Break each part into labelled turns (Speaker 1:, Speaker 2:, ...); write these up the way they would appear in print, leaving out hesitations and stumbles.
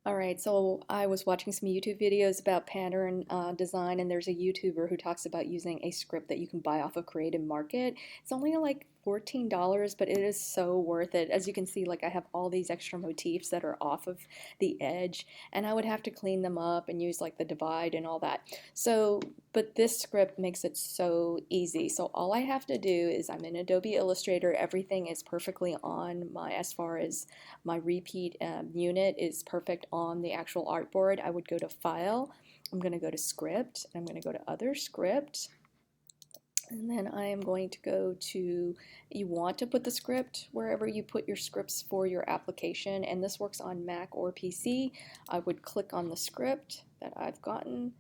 Speaker 1: Alright, so I was watching some YouTube videos about pattern design, and there's a YouTuber who talks about using a script that you can buy off of Creative Market. It's only like $14, but it is so worth it. As you can see, like I have all these extra motifs that are off of the edge, and I would have to clean them up and use like the divide and all that. So, but this script makes it so easy. So all I have to do is I'm in Adobe Illustrator. Everything is perfectly on my, as far as my repeat unit is perfect on the actual artboard. I would go to File, I'm going to go to Script, I'm going to go to Other Script, and then I am going to go to, you want to put the script wherever you put your scripts for your application, and this works on Mac or PC. I would click on the script that I've gotten,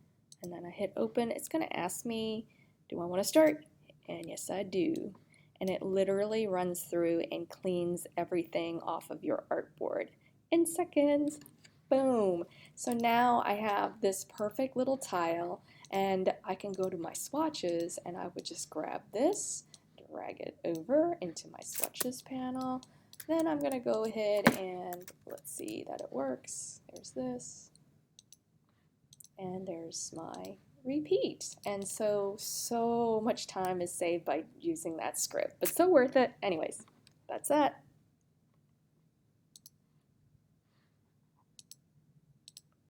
Speaker 1: and then I hit open. It's going to ask me, do I want to start? And yes, I do. And it literally runs through and cleans everything off of your artboard in seconds. Boom. So now I have this perfect little tile, and I can go to my swatches, and I would just grab this, drag it over into my swatches panel. Then I'm going to go ahead and let's see that it works. There's this, and there's my repeat. And so much time is saved by using that script, but so worth it. Anyways, that's that.